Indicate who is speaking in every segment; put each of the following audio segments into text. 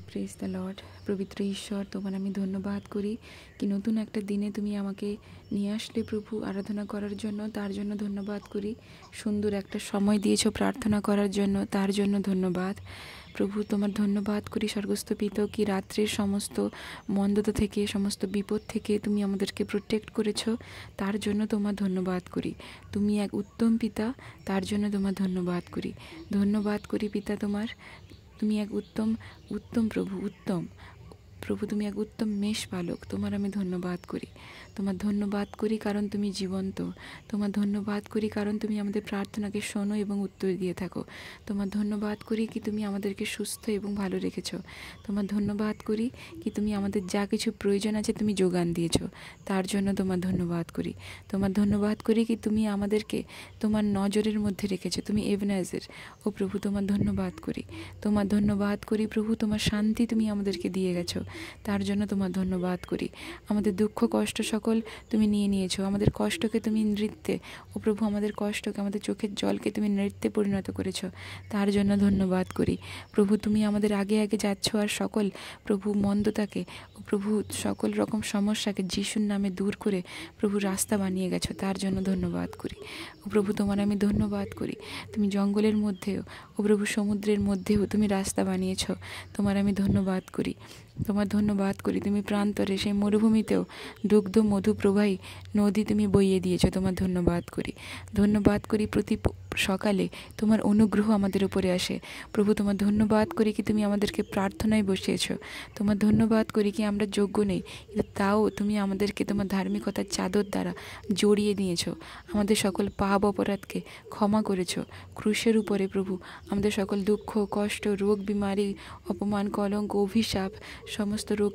Speaker 1: Praise the Lord. পবিত্র ঈশ্বর, তোমার আমি ধন্যবাদ করি কি নতুন একটা দিনে তুমি আমাকে নিয়ে আসলে প্রভু আরাধনা করার জন্য, তার জন্য ধন্যবাদ করি। সুন্দর একটা সময় দিয়েছো প্রার্থনা করার জন্য, তার জন্য ধন্যবাদ প্রভু। তোমার ধন্যবাদ করি স্বর্গস্থ পিতা কি রাত্রির সমস্ত মন্দতা থেকে, সমস্ত বিপদ থেকে তুমি আমাদেরকে প্রোটেক্ট করেছো, তার জন্য তোমার ধন্যবাদ করি। তুমি এক উত্তম পিতা, তার জন্য তোমার ধন্যবাদ করি। ধন্যবাদ করি পিতা তোমার, তুমি এক উত্তম উত্তম প্রভু, উত্তম প্রভু, তুমি এক উত্তম মেষপালক। তোমার আমি ধন্যবাদ করি। তোমার ধন্যবাদ করি কারণ তুমি জীবন্ত। তোমার ধন্যবাদ করি কারণ তুমি আমাদের প্রার্থনাকে শোনো এবং উত্তর দিয়ে থাকো। তোমার ধন্যবাদ করি কি তুমি আমাদেরকে সুস্থ এবং ভালো রেখেছো। তোমার ধন্যবাদ করি কি তুমি আমাদের যা কিছু প্রয়োজন আছে তুমি যোগান দিয়েছো, তার জন্য তোমার ধন্যবাদ করি। তোমার ধন্যবাদ করি কি তুমি আমাদেরকে তোমার নজরের মধ্যে রেখেছো, তুমি এভেনাইজার। ও প্রভু, তোমার ধন্যবাদ করি। তোমার ধন্যবাদ করি প্রভু, তোমার শান্তি তুমি আমাদেরকে দিয়ে গেছো, তার জন্য তোমার ধন্যবাদ করি। আমাদের দুঃখ কষ্ট সকল তুমি নিয়ে নিয়েছো, আমাদের কষ্টকে তুমি নৃত্যে, ও প্রভু আমাদের কষ্টকে, আমাদের চোখের জলকে তুমি নৃত্যে পরিণত করেছো, তার জন্য ধন্যবাদ করি। প্রভু তুমি আমাদের আগে আগে যাচ্ছ আর সকল প্রভু মন্দতাকে, ও প্রভু সকল রকম সমস্যাকে যিশুর নামে দূর করে প্রভু রাস্তা বানিয়ে গেছো, তার জন্য ধন্যবাদ করি। ও প্রভু তোমার আমি ধন্যবাদ করি। তুমি জঙ্গলের মধ্যেও, ও প্রভু সমুদ্রের মধ্যেও তুমি রাস্তা বানিয়েছো, তোমার আমি ধন্যবাদ করি। তোমার ধন্যবাদ করি তুমি প্রান্তরে সেই মরুভূমিতেও দুগ্ধ মধু প্রবাহী নদী তুমি বইয়ে দিয়েছো, তোমার ধন্যবাদ করি। ধন্যবাদ করি প্রতি সকালে তোমার অনুগ্রহ আমাদের উপরে আসে। প্রভু তোমার ধন্যবাদ করি কি তুমি আমাদেরকে প্রার্থনায় বসিয়েছো। তোমার ধন্যবাদ করি কি আমরা যোগ্য নেই, কিন্তু তাও তুমি আমাদেরকে তোমার ধার্মিকতার চাদর দ্বারা জড়িয়ে নিয়েছো, আমাদের সকল পাপ অপরাধকে ক্ষমা করেছো ক্রুশের উপরে। প্রভু আমাদের সকল দুঃখ কষ্ট রোগ বিমারি অপমান কলঙ্ক অভিশাপ সমস্ত রোগ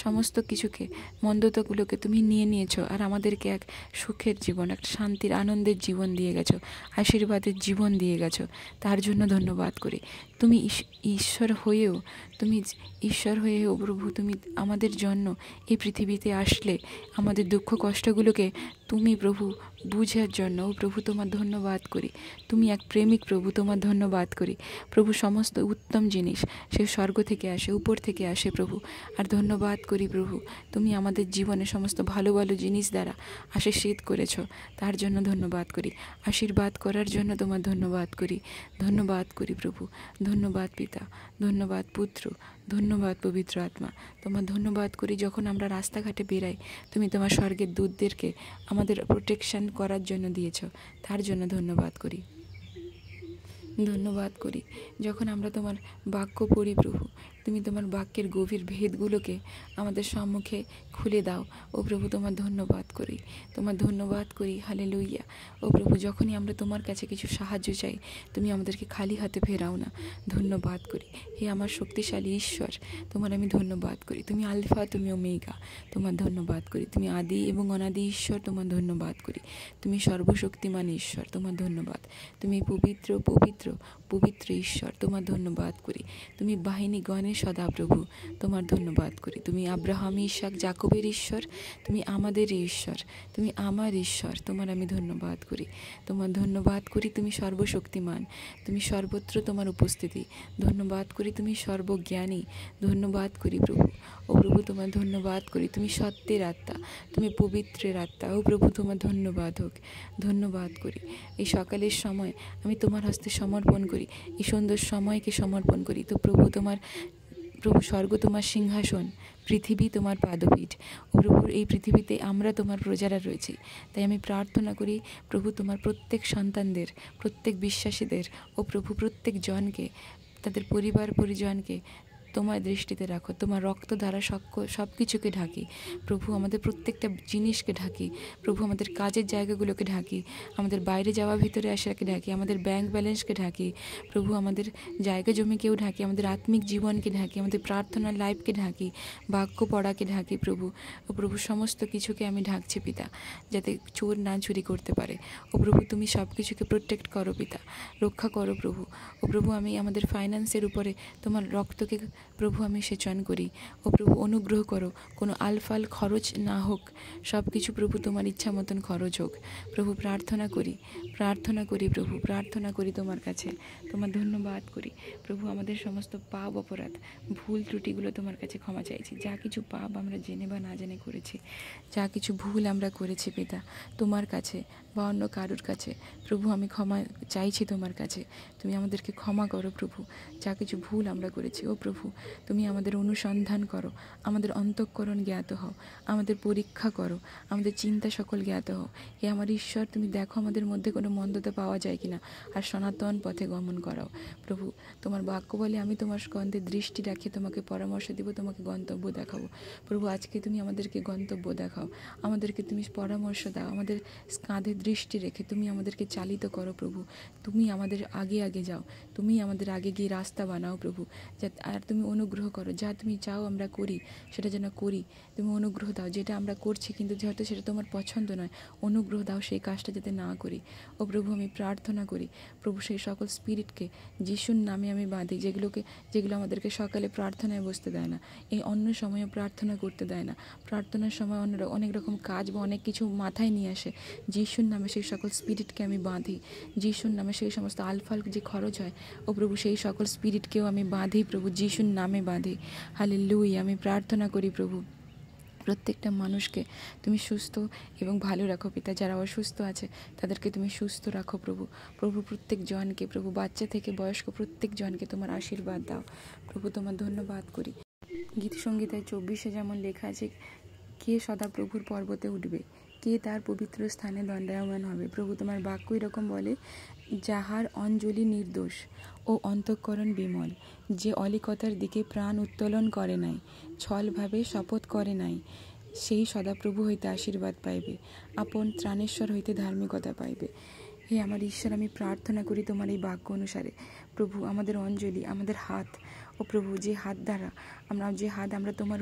Speaker 1: সমস্ত কিছুকে মন্দতাগুলোকে তুমি নিয়ে নিয়েছো, আর আমাদেরকে এক সুখের জীবন, এক শান্তির আনন্দের জীবন দিয়ে গেছো, আশীর্বাদের জীবন দিয়ে গেছো, তার জন্য ধন্যবাদ করি। তুমি ঈশ্বর হয়েও, তুমি ঈশ্বর হয়েও প্রভু তুমি আমাদের জন্য এই পৃথিবীতে আসলে আমাদের দুঃখ কষ্টগুলোকে তুমি প্রভু বুঝার জন্য। ও প্রভু তোমার ধন্যবাদ করি। তুমি এক প্রেমিক প্রভু, তোমার ধন্যবাদ করি। প্রভু সমস্ত উত্তম জিনিস সে স্বর্গ থেকে আসে, উপর থেকে আসে প্রভু, আর ধন্যবাদ করি প্রভু তুমি আমাদের জীবনে সমস্ত ভালো ভালো জিনিস দ্বারা আশীর্বাদ করেছো, তার জন্য ধন্যবাদ করি। আশীর্বাদ করার জন্য তোমার ধন্যবাদ করি। ধন্যবাদ করি প্রভু। ধন্যবাদ পিতা, ধন্যবাদ পুত্র, ধন্যবাদ পবিত্র আত্মা। তোমার ধন্যবাদ করি যখন আমরা রাস্তাঘাটে বেরাই তুমি তোমার স্বর্গের দূতদেরকে আমাদের প্রোটেকশন করার জন্য দিয়েছো, তার জন্য ধন্যবাদ করি। ধন্যবাদ করি যখন আমরা তোমার বাক্য পড়ি প্রভু, তুমি তোমার বাক্যের গভীর ভেদগুলোকে আমাদের সম্মুখে খুলে দাও। ও প্রভু তোমার ধন্যবাদ করি, তোমার ধন্যবাদ করি। হালেলুইয়া। ও প্রভু যখনই আমরা তোমার কাছে কিছু সাহায্য চাই তুমি আমাদেরকে খালি হাতে ফেরাও না, ধন্যবাদ করি। হে আমার শক্তিশালী ঈশ্বর, তোমার আমি ধন্যবাদ করি। তুমি আলফা, তুমি ওমেগা, তোমার ধন্যবাদ করি। তুমি আদি এবং অনাদি ঈশ্বর, তোমার ধন্যবাদ করি। তুমি সর্বশক্তিমান ঈশ্বর, তোমার ধন্যবাদ। তুমি পবিত্র পবিত্র পবিত্র ঈশ্বর, তোমার ধন্যবাদ করি। তুমি বাহিনী গণের সদাপ্রভু, তোমার ধন্যবাদ করি। তুমি আব্রাহাম ইসাক জাকবের ঈশ্বর, তুমি আমাদের ঈশ্বর, তুমি আমার ঈশ্বর, তোমার আমি ধন্যবাদ করি। তোমার ধন্যবাদ করি তুমি সর্বশক্তিমান, তুমি সর্বত্র তোমার উপস্থিতি। ধন্যবাদ করি তুমি সর্বজ্ঞানী, ধন্যবাদ করি প্রভু। ও প্রভু তোমার ধন্যবাদ করি তুমি সত্যের আত্মা, তুমি পবিত্রের আত্মা। ও প্রভু তোমার ধন্যবাদ হোক। ধন্যবাদ করি এই সকালের সময় আমি তোমার হস্তে সমর্পণ করি, এই সুন্দর সময়কে সমর্পণ করি। তো প্রভু প্রভু স্বর্গ তোমার সিংহাসন, পৃথিবী তোমার পাদপীঠ। ও প্রভুর এই পৃথিবীতে আমরা তোমার প্রজারা রয়েছি, তাই আমি প্রার্থনা করি প্রভু তোমার প্রত্যেক সন্তানদের, প্রত্যেক বিশ্বাসীদের, ও প্রভু প্রত্যেক জনকে, তাদের পরিবার পরিজনকে তোমার দৃষ্টিতে রাখো। তোমার রক্ত দ্বারা সব কিছুকে ঢাকি প্রভু, আমাদের প্রত্যেকটা জিনিসকে ঢাকি প্রভু, আমাদের কাজের জায়গাগুলোকে ঢাকি, আমাদের বাইরে যাওয়া ভিতরে আসাকে ঢাকি, আমাদের ব্যাংক ব্যালেন্সকে ঢাকি প্রভু, আমাদের জায়গা জমিকেও ঢাকি, আমাদের আত্মিক জীবনকে ঢাকি, আমাদের প্রার্থনার লাইফকে ঢাকি, বাক্য পড়াকে ঢাকি প্রভু। ও প্রভু সমস্ত কিছুকে আমি ঢাকছি পিতা, যাতে চোর না চুরি করতে পারে। ও প্রভু তুমি সব কিছুকে প্রোটেক্ট করো পিতা, রক্ষা করো প্রভু। ও প্রভু আমি আমাদের ফাইন্যান্সের উপরে তোমার রক্তকে প্রভু আমি সেচন করি। ও প্রভু অনুগ্রহ করো, কোনো আলফাল খরচ না হোক, সব কিছু প্রভু তোমার ইচ্ছা মতন খরচ হোক। প্রভু প্রার্থনা করি প্রভু, প্রার্থনা করি তোমার কাছে, তোমার ধন্যবাদ করি প্রভু। আমাদের সমস্ত পাপ অপরাধ ভুল ত্রুটিগুলো তোমার কাছে ক্ষমা চাইছি। যা কিছু পাপ আমরা জেনে বা না জেনে করেছি, যা কিছু ভুল আমরা করেছি পিতা তোমার কাছে বা অন্য কারোর কাছে, প্রভু আমি ক্ষমা চাইছি তোমার কাছে। তুমি আমাদেরকে ক্ষমা করো প্রভু, যা কিছু ভুল আমরা করেছি। ও প্রভু তুমি আমাদের অনুসন্ধান করো, আমাদের অন্তঃকরণ জ্ঞাত হও, আমাদের পরীক্ষা করো, আমাদের চিন্তা সকল জ্ঞাত হও। হে আমার ঈশ্বর, তুমি দেখো আমাদের মধ্যে কোনো মন্দতা পাওয়া যায় কিনা, আর সনাতন পথে গমন করাও প্রভু। তোমার বাক্য বলে আমি তোমার স্কন্ধে দৃষ্টি রাখি, তোমাকে পরামর্শ দিব, তোমাকে গন্তব্য দেখাবো। প্রভু আজকে তুমি আমাদেরকে গন্তব্য দেখাও, আমাদেরকে তুমি পরামর্শ দাও, আমাদের কাঁধে দৃষ্টি রেখে তুমি আমাদেরকে চালিত করো প্রভু। তুমি আমাদের আগে আগে যাও, তুমি আমাদের আগে গিয়ে রাস্তা বানাও প্রভু। আর তুমি অনুগ্রহ করো, যা তুমি চাও আমরা করি সেটা যেন করি। তুমি অনুগ্রহ দাও, যেটা আমরা করছি কিন্তু যেহেতু সেটা তোমার পছন্দ নয়, অনুগ্রহ দাও সেই কাজটা যাতে না করি। ও প্রভু আমি প্রার্থনা করি প্রভু, সেই সকল স্পিরিটকে যিশুর নামে আমি বাঁধি, যেগুলো আমাদেরকে সকালে প্রার্থনায় বসতে দেয় না, এই অন্য সময়ে প্রার্থনা করতে দেয় না, প্রার্থনার সময় অনেক রকম কাজ বা অনেক কিছু মাথায় নিয়ে আসে। যিশুর নামে সেই সকল স্পিরিটকে আমি বাঁধি, যিশুর নামে সেই সমস্ত আলফাল যে খরচ হয়, ও প্রভু সেই সকল স্পিরিটকেও আমি বাঁধি প্রভু, যিশুর নামে বাঁধি। হালেলুয়া, আমি প্রার্থনা করি প্রভু প্রত্যেকটা মানুষকে তুমি সুস্থ এবং ভালো রাখো পিতা। যারা অসুস্থ আছে তাদেরকে তুমি সুস্থ রাখো প্রভু। প্রভু প্রত্যেক জনকে, প্রভু বাচ্চা থেকে বয়স্ক প্রত্যেক জনকে তোমার আশীর্বাদ দাও প্রভু। তোমার ধন্যবাদ করি। গীতসংগীতায় 24 যেমন লেখা আছে, কে সদা প্রভুর পর্বতে উঠবে, কে তার পবিত্র স্থানে দণ্ডায়মান হবে। প্রভু তোমার বাক্য এরকম বলে, যাহার অঞ্জলি নির্দোষ ও অন্তঃকরণ বিমল, যে অলিকতার দিকে প্রাণ উত্তোলন করে নাই, ছলভাবে শপথ করে নাই, সেই সদাপ্রভু হইতে আশীর্বাদ পাইবে, আপন ত্রাণেশ্বর হইতে ধার্মিকতা পাইবে। হে আমার ঈশ্বর, আমি প্রার্থনা করি তোমার এই বাক্য অনুসারে প্রভু, আমাদের অঞ্জলি, আমাদের হাত, ও প্রভু যে হাত দ্বারা আমরা তোমার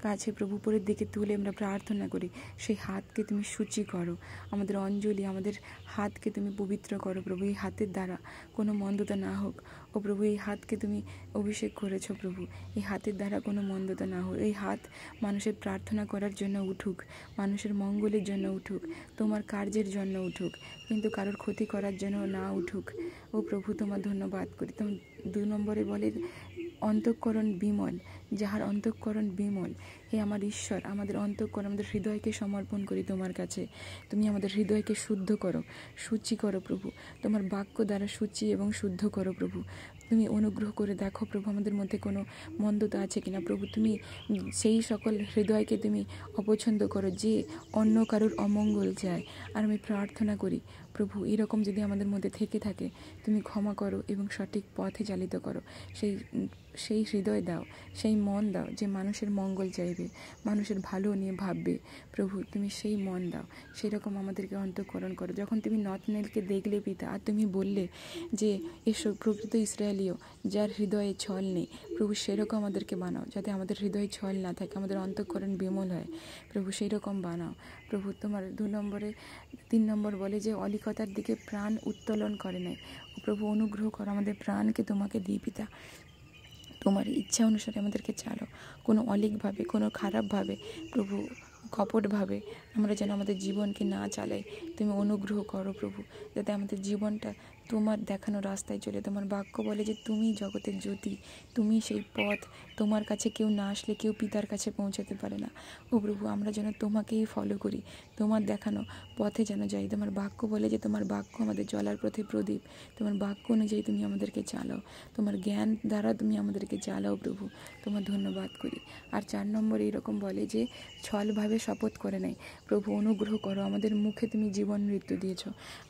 Speaker 1: কাছে প্রভু উপরের দিকে তুলে আমরা প্রার্থনা করি, সেই হাতকে তুমি সূচি করো। আমাদের অঞ্জলি, আমাদের হাতকে তুমি পবিত্র করো প্রভু। এই হাতের দ্বারা কোনো মন্দতা না হোক। ও প্রভু এই হাতকে তুমি অভিষেক করেছো প্রভু, এই হাতের দ্বারা কোনো মন্দতা না হোক। এই হাত মানুষের প্রার্থনা করার জন্য উঠুক, মানুষের মঙ্গলের জন্য উঠুক, তোমার কার্যের জন্য উঠুক, কিন্তু কারোর ক্ষতি করার জন্য না উঠুক। ও প্রভু তোমার ধন্যবাদ করি। 2 নম্বরে বলে, অন্তঃকরণ বিমল, যাহার অন্তঃকরণ বিমল। হে আমার ঈশ্বর, আমাদের অন্তঃকরণ, আমাদের হৃদয়কে সমর্পণ করি তোমার কাছে। তুমি আমাদের হৃদয়কে শুদ্ধ করো, সূচি করো প্রভু, তোমার বাক্য দ্বারা সূচি এবং শুদ্ধ করো প্রভু। তুমি অনুগ্রহ করে দেখো প্রভু আমাদের মধ্যে কোনো মন্দতা আছে কিনা প্রভু। তুমি সেই সকল হৃদয়কে তুমি অপছন্দ করো যে অন্য কারোর অমঙ্গল চায়। আর আমি প্রার্থনা করি প্রভু, এরকম যদি আমাদের মধ্যে থেকে থাকে তুমি ক্ষমা করো এবং সঠিক পথে চালিত করো। সেই হৃদয় দাও, সেই মন দাও যে মানুষের মঙ্গল চাইবে, মানুষের ভালো নিয়ে ভাববে প্রভু। তুমি সেই মন দাও, সেরকম আমাদেরকে অন্তঃকরণ করো। যখন তুমি নতনেলকে দেখলে পিতা, আর তুমি বললে যে এসব প্রকৃত ইসরায়েলীয় যার হৃদয়ে ছল নেই, প্রভু সেরকম আমাদেরকে বানাও, যাতে আমাদের হৃদয়ে ছল না থাকে, আমাদের অন্তঃকরণ বিমল হয় প্রভু, সেই রকম বানাও প্রভু। তোমার 3 নম্বর বলে যে অলিকতার দিকে প্রাণ উত্তোলন করে নাই। প্রভু অনুগ্রহ করো, আমাদের প্রাণকে তোমাকে দিই পিতা, তোমার ইচ্ছা অনুসারে আমাদেরকে চালো। কোনো অলিকভাবে, কোনো খারাপভাবে প্রভু, কপটভাবে আমরা যেন আমাদের জীবনকে না চালাই। তুমি অনুগ্রহ করো প্রভু, যাতে আমাদের জীবনটা তোমার দেখানো রাস্তায় চলে। তোমার বাক্য বলে যে তুমি জগতের জ্যোতি, তুমি সেই পথ, তোমার কাছে কেউ না আসলে কেউ পিতার কাছে পৌঁছাতে পারে না। ও প্রভু আমরা যেন তোমাকেই ফলো করি, তোমার দেখানো পথে যেন যাই। তোমার বাক্য বলে যে তোমার বাক্য আমাদের চলার পথে প্রদীপ, তোমার বাক্য অনুযায়ী তুমি আমাদেরকে চালাও, তোমার জ্ঞান দ্বারা তুমি আমাদেরকে চালাও প্রভু। তোমার ধন্যবাদ করি। আর 4 নম্বর এইরকম বলে যে ছলভাবে শপথ করে নাই। প্রভু অনুগ্রহ করো, আমাদের মুখে তুমি জীবন মৃত্যু দিয়েছ,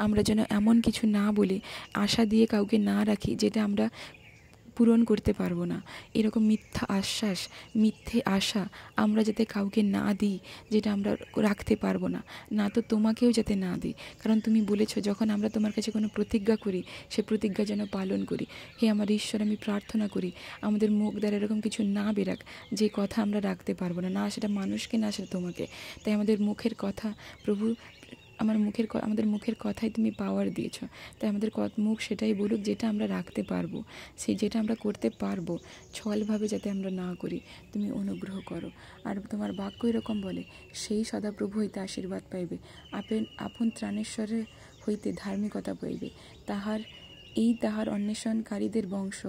Speaker 1: আমরা যেন এমন কিছু না বলি, আশা দিয়ে কাউকে না রাখি যেটা আমরা পূরণ করতে পারবো না। এরকম মিথ্যা আশ্বাস, মিথ্যে আশা আমরা যাতে কাউকে না দিই যেটা আমরা রাখতে পারবো না, না তো তোমাকেও যাতে না দিই। কারণ তুমি বলেছো যখন আমরা তোমার কাছে কোনো প্রতিজ্ঞা করি সে প্রতিজ্ঞা যেন পালন করি। হে আমার ঈশ্বর, আমি প্রার্থনা করি আমাদের মুখ দ্বারা এরকম কিছু না বেরাক যে কথা আমরা রাখতে পারবো না, না সেটা মানুষকে, না সেটা তোমাকে। তাই আমাদের মুখের কথা প্রভু আমাদের মুখের কথায় তুমি পাওয়ার দিয়েছো, তাই আমাদের মুখ সেটাই বলুক যেটা আমরা রাখতে পারবো, যেটা আমরা করতে পারবো, ছলভাবে যাতে আমরা না করি, তুমি অনুগ্রহ করো। আর তোমার বাক্য এরকম বলে, সেই সদাপ্রভু হইতে আশীর্বাদ পাইবে, আপন ত্রাণেশ্বরের হইতে ধার্মিকতা পাইবে, তাহার অন্বেষণকারীদের বংশ,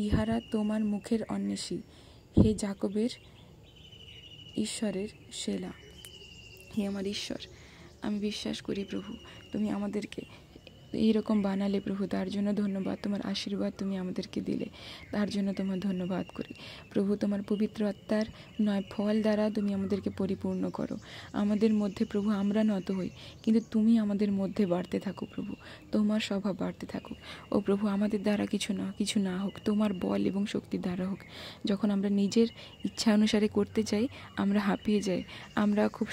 Speaker 1: ইহারা তোমার মুখের অন্বেষী, হে জাকবের ঈশ্বরের সেলা। হে আমার ঈশ্বর, আমি বিশ্বাস করি প্রভু তুমি আমাদেরকে এইরকম বানালে প্রভু, তার জন্য ধন্যবাদ। তোমার আশীর্বাদ তুমি আমাদেরকে দিলে, তার জন্য তোমার ধন্যবাদ করি প্রভু। তোমার পবিত্র আত্মার নয় ফল দ্বারা তুমি আমাদেরকে পরিপূর্ণ করো আমাদের মধ্যে প্রভু। আমরা নত হই, কিন্তু তুমি আমাদের মধ্যে বাড়তে থাকো প্রভু, তোমার স্বভাব বাড়তে থাকুক। ও প্রভু, আমাদের দ্বারা কিছু না হোক, তোমার বল এবং শক্তির দ্বারা হোক। যখন আমরা নিজের ইচ্ছা অনুসারে করতে চাই, আমরা হাঁপিয়ে যাই, আমরা খুব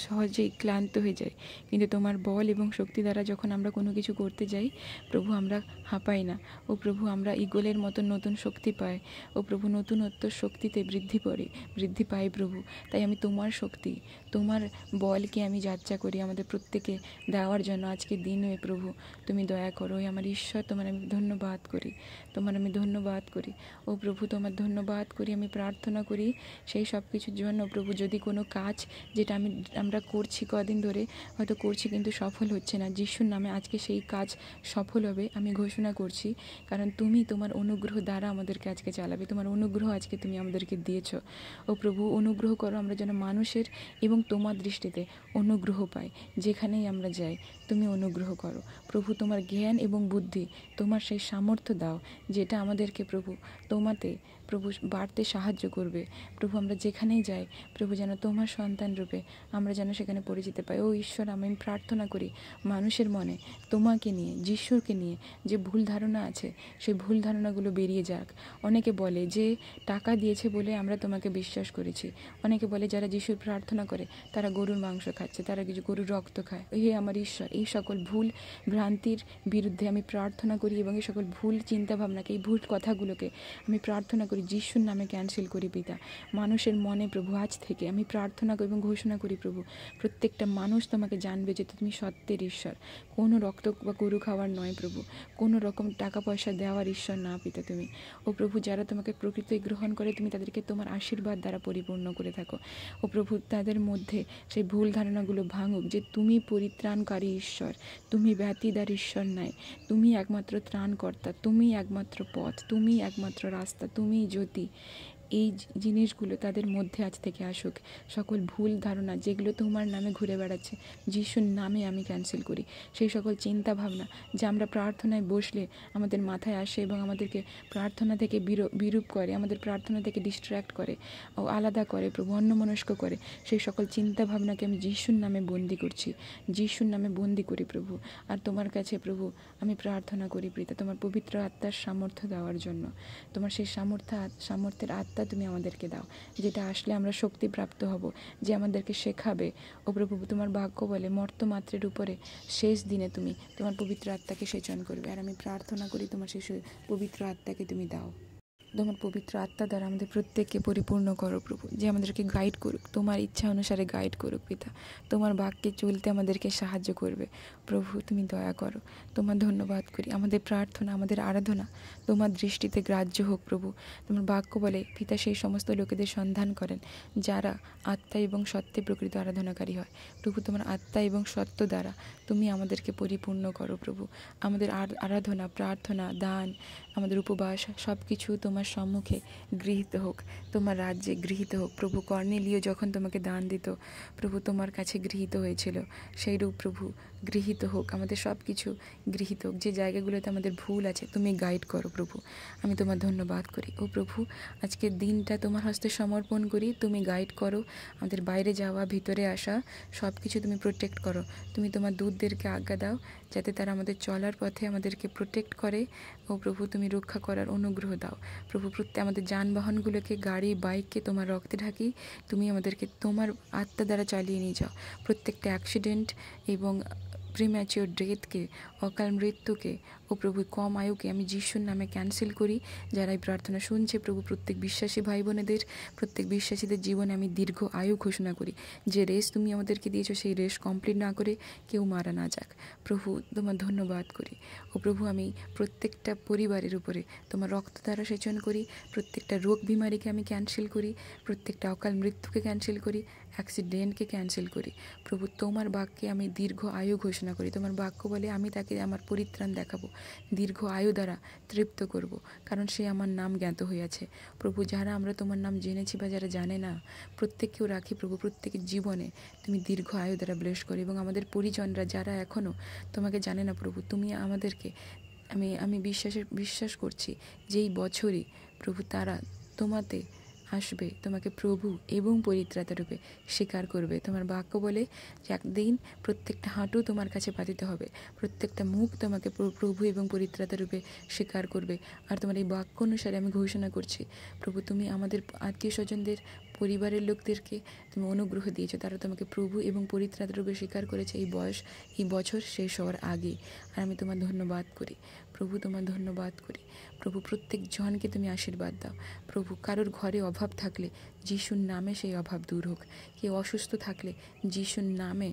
Speaker 1: সহজেই ক্লান্ত হয়ে যাই, কিন্তু তোমার বল এবং শক্তি দ্বারা যখন আমরা কোনো কিছু করতে যাই প্রভু, আমরা হাঁপাই না। ও প্রভু, আমরা ঈগলের মতন নতুন শক্তি পাই। ও প্রভু, নতুনত্ব শক্তিতে বৃদ্ধি পাই প্রভু। তাই আমি তোমার শক্তি, তোমার বলকে আমি যাত্রা করি আমাদের প্রত্যেকে দেওয়ার জন্য আজকের দিনে প্রভু। তুমি দয়া করো আমার ঈশ্বর, তোমার আমি ধন্যবাদ করি, ও প্রভু তোমার ধন্যবাদ করি। আমি প্রার্থনা করি সেই সব কিছুর জন্য প্রভু। যদি কোনো কাজ যেটা আমরা করছি কদিন ধরে হয়তো করছি কিন্তু সফল হচ্ছে না, যিশুর নামে আজকে সেই কাজ সফল হবে আমি ঘোষণা করছি, কারণ তুমি তোমার অনুগ্রহ দ্বারা আমাদেরকে আজকে চালাবে। তোমার অনুগ্রহ আজকে তুমি আমাদেরকে দিয়েছো। ও প্রভু, অনুগ্রহ করো আমরা যেন মানুষের এবং তোমার দৃষ্টিতে অনুগ্রহ পাই। যেখানেই আমরা যাই তুমি অনুগ্রহ করো প্রভু। তোমার জ্ঞান এবং বুদ্ধি, তোমার সেই সামর্থ্য দাও যেটা আমাদেরকে প্রভু তোমাতে প্রভু বাড়তে সাহায্য করবে প্রভু। আমরা যেখানেই যাই প্রভু, যেন তোমার সন্তান রূপে আমরা যেন সেখানে পরিচিত পাই। ও ঈশ্বর, আমি প্রার্থনা করি মানুষের মনে তোমাকে নিয়ে, যিশুকে নিয়ে যে ভুল ধারণা আছে, সেই ভুল ধারণাগুলো বেরিয়ে যাক। অনেকে বলে যে টাকা দিয়েছে বলে আমরা তোমাকে বিশ্বাস করেছি। অনেকে বলে যারা যিশুর প্রার্থনা করে তারা গরুর মাংস খাচ্ছে, তারা কিছু গরুর রক্ত খায়। হে আমার ঈশ্বর, এই সকল ভুল ভ্রান্তির বিরুদ্ধে আমি প্রার্থনা করি এবং এই সকল ভুল চিন্তাভাবনাকে, এই ভুল কথাগুলোকে আমি প্রার্থনা করি, যিশুর নামে ক্যান্সেল করি পিতা। মানুষের মনে প্রভু আজ থেকে আমি প্রার্থনা করি এবং ঘোষণা করি প্রভু, প্রত্যেকটা মানুষ তোমাকে জানবে যে তুমি সত্যের ঈশ্বর, কোনো রক্ত বা গরু খাওয়ার নয় প্রভু, কোনো রকম টাকা পয়সা দেওয়ার ঈশ্বর না পিতা তুমি। ও প্রভু, যারা তোমাকে প্রকৃতই গ্রহণ করে তুমি তাদেরকে তোমার আশীর্বাদ দ্বারা পরিপূর্ণ করে থাকো। ও প্রভু, তাদের মধ্যে সেই ভুল ধারণাগুলো ভাঙুক যে তুমি পরিত্রাণকারী ঈশ্বর, তুমি ব্যতিদার ঈশ্বর নাই, তুমি একমাত্র ত্রাণকর্তা, তুমি একমাত্র পথ, তুমি একমাত্র রাস্তা, তুমি জ্যোতি। এই জিনিসগুলো তাদের মধ্যে আজ থেকে আসুক। সকল ভুল ধারণা যেগুলো তোমার নামে ঘুরে বেড়াচ্ছে যিশুর নামে আমি ক্যান্সেল করি। সেই সকল চিন্তা ভাবনা যা আমরা প্রার্থনায় বসলে আমাদের মাথায় আসে এবং আমাদেরকে প্রার্থনা থেকে বিরূপ করে, আমাদের প্রার্থনা থেকে ডিস্ট্র্যাক্ট করে ও আলাদা করে প্রভু, অন্যমনস্ক করে, সেই সকল চিন্তা ভাবনাকে আমি যিশুর নামে বন্দি করছি, যিশুর নামে বন্দি করি প্রভু। আর তোমার কাছে প্রভু আমি প্রার্থনা করি পিতা তোমার পবিত্র আত্মার সামর্থ্য দেওয়ার জন্য। তোমার সেই সামর্থ্যের আত্মা তুমি আমাদেরকে দাও, যেটা আসলে আমরা শক্তি প্রাপ্ত হব, যে আমাদেরকে শেখাবে। ও প্রভু, তোমার বাক্য বলে মর্তমাত্রের উপরে শেষ দিনে তুমি তোমার পবিত্র আত্মাকে সেচন করবে। আর আমি প্রার্থনা করি তোমার সেই পবিত্র আত্মাকে তুমি দাও। তোমার পবিত্র আত্মা দ্বারা আমাদের প্রত্যেককে পরিপূর্ণ করো প্রভু, যে আমাদেরকে গাইড করুক, তোমার ইচ্ছা অনুসারে গাইড করুক পিতা। তোমার বাক্যে চলতে আমাদেরকে সাহায্য করবে প্রভু, তুমি দয়া করো। তোমার ধন্যবাদ করি। আমাদের প্রার্থনা, আমাদের আরাধনা তোমার দৃষ্টিতে গ্রাহ্য হোক প্রভু। তোমার বাক্য বলে পিতা সেই সমস্ত লোকেদের সন্ধান করেন যারা আত্মা এবং সত্যে প্রকৃত আরাধনাকারী হয়। প্রভু, তোমার আত্মা এবং সত্য দ্বারা তুমি আমাদেরকে পরিপূর্ণ করো প্রভু। আমাদের আরাধনা, প্রার্থনা, দান, আমাদের উপবাস সব কিছু তোমার সম্মুখে গৃহীত হোক, তোমার রাজ্যে গৃহীত হোক প্রভু। কর্নেলিয় যখন তোমাকে দান দিত প্রভু, তোমার কাছে গৃহীত হয়েছিল, সেই রূপ প্রভু গৃহীত হোক, আমাদের সব কিছু গৃহীত হোক। যে জায়গাগুলোতে আমাদের ভুল আছে তুমি গাইড করো প্রভু, আমি তোমার ধন্যবাদ করি। ও প্রভু, আজকের দিনটা তোমার হস্তে সমর্পণ করি, তুমি গাইড করো, আমাদের বাইরে যাওয়া ভিতরে আসা সব কিছু তুমি প্রোটেক্ট করো। তুমি তোমার দূতদেরকে আজ্ঞা দাও যাতে তারা আমাদের চলার পথে আমাদেরকে প্রোটেক্ট করে। ও প্রভু, তুমি রক্ষা করার অনুগ্রহ দাও প্রভু। আমাদের যানবাহনগুলোকে, গাড়ি বাইককে তোমার রক্তে ঢাকি, তুমি আমাদেরকে তোমার আত্মা দ্বারা চালিয়ে নিয়ে যাও। প্রত্যেকটা অ্যাক্সিডেন্ট এবং প্রিম্যাচিওর ডেথকে, অকাল মৃত্যুকে, ও প্রভু কম আয়ুকে আমি যিশুর নামে ক্যান্সেল করি। যারা এই প্রার্থনা শুনছে প্রভু, প্রত্যেক বিশ্বাসী ভাই বোনেদের, প্রত্যেক বিশ্বাসীদের জীবনে আমি দীর্ঘ আয়ু ঘোষণা করি। যে রেস তুমি আমাদেরকে দিয়েছো সেই রেস কমপ্লিট না করে কেউ মারা না যাক। প্রভু তোমার ধন্যবাদ করি। ও প্রভু আমি প্রত্যেকটা পরিবারের উপরে তোমার রক্ত দ্বারা সেচন করি। প্রত্যেকটা রোগ বিমারিকে আমি ক্যান্সেল করি। প্রত্যেকটা অকাল মৃত্যুকে ক্যান্সেল করি, অ্যাক্সিডেন্টকে ক্যান্সেল করি। প্রভু তোমার বাক্যে আমি দীর্ঘ আয়ু ঘোষণা করি। তোমার বাক্য বলে আমি তাকে আমার পরিত্রাণ দেখাবো, দীর্ঘ আয়ু দ্বারা তৃপ্ত করব, কারণ সে আমার নাম জ্ঞাত হইয়াছে। প্রভু যারা আমরা তোমার নাম জেনেছি বা যারা জানে না, প্রত্যেককেও রাখি প্রভু, প্রত্যেকের জীবনে তুমি দীর্ঘ আয়ু দ্বারা ব্লেস করো। এবং আমাদের পরিজনরা যারা এখনও তোমাকে জানে না প্রভু, তুমি আমাদেরকে আমি বিশ্বাস করছি যে এই বছরই প্রভু তারা তোমাতে আসবে, তোমাকে প্রভু এবং পরিত্রাতা রূপে স্বীকার করবে। তোমার বাক্য বলে যে একদিন প্রত্যেকটা হাঁটু তোমার কাছে পাতিতে হবে, প্রত্যেকটা মুখ তোমাকে প্রভু এবং পরিত্রাতা রূপে স্বীকার করবে। আর তোমার এই বাক্য অনুসারে আমি ঘোষণা করছি প্রভু, তুমি আমাদের আত্মীয় স্বজনদের, পরিবারের লোকদেরকে তুমি অনুগ্রহ দিয়েছো, তারা তোমাকে প্রভু এবং পরিত্রাতা রূপে স্বীকার করেছে এই বছর শেষ হওয়ার আগে। আর আমি তোমার ধন্যবাদ করি প্রভু, তোমার ধন্যবাদ করি প্রভু। প্রত্যেক জনকে তুমি আশীর্বাদ দাও প্রভু। কারোর ঘরে অভাব থাকলে যিশুর নামে সেই অভাব দূর হোক। কেউ অসুস্থ থাকলে যিশুর নামে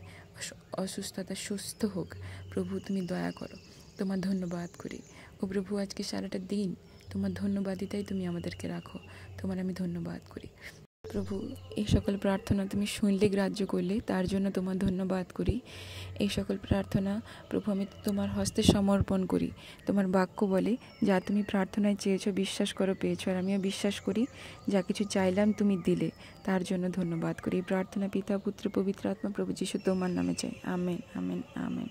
Speaker 1: অসুস্থতা সুস্থ হোক। প্রভু তুমি দয়া করো, তোমার ধন্যবাদ করি। ও প্রভু আজকে সারাটা দিন তোমার ধন্যবাদিতাই তুমি আমাদেরকে রাখো, তোমার আমি ধন্যবাদ করি প্রভু। এই সকল প্রার্থনা তুমি শুনলে গ্রাহ্য করলে তার জন্য তোমার ধন্যবাদ করি। এই সকল প্রার্থনা প্রভু আমি তোমার হস্তে সমর্পণ করি। তোমার বাক্য বলে যা তুমি প্রার্থনায় চেয়েছো বিশ্বাস করো পেয়েছো, আর আমিও বিশ্বাস করি যা কিছু চাইলাম তুমি দিলে, তার জন্য ধন্যবাদ করি। এই প্রার্থনা পিতা পুত্র পবিত্র আত্মা প্রভু যিশু তোমার নামে চাই। Amen, amen, amen.